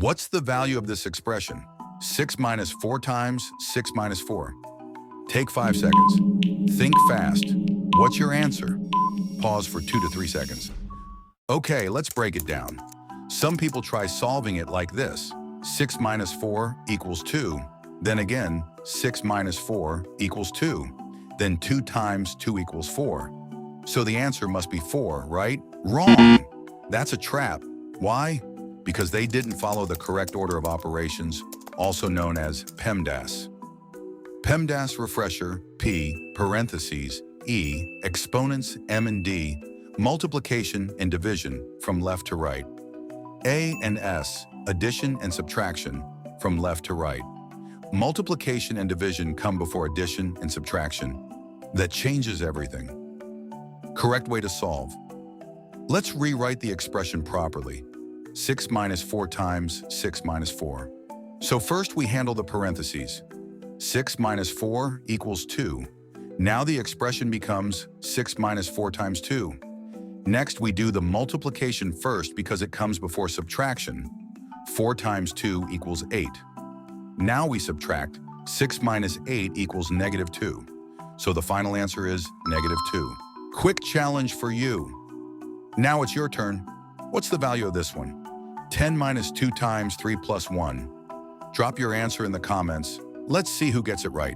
What's the value of this expression? 6 minus 4 times 6 minus 4. Take 5 seconds. Think fast. What's your answer? Pause for 2 to 3 seconds. Okay, let's break it down. Some people try solving it like this. 6 minus 4 equals 2. Then again, 6 minus 4 equals 2. Then 2 times 2 equals 4. So the answer must be 4, right? Wrong! That's a trap. Why? Because they didn't follow the correct order of operations, also known as PEMDAS. PEMDAS refresher, P, parentheses, E, exponents M and D, multiplication and division from left to right. A and S, addition and subtraction from left to right. Multiplication and division come before addition and subtraction. That changes everything. Correct way to solve. Let's rewrite the expression properly. 6 minus 4 times 6 minus 4. So first we handle the parentheses. 6 minus 4 equals 2. Now the expression becomes 6 minus 4 times 2. Next we do the multiplication first because it comes before subtraction. 4 times 2 equals 8. Now we subtract. 6 minus 8 equals negative 2. So the final answer is negative 2. Quick challenge for you. Now it's your turn. What's the value of this one? 10 minus 2 times 3 plus 1. Drop your answer in the comments. Let's see who gets it right.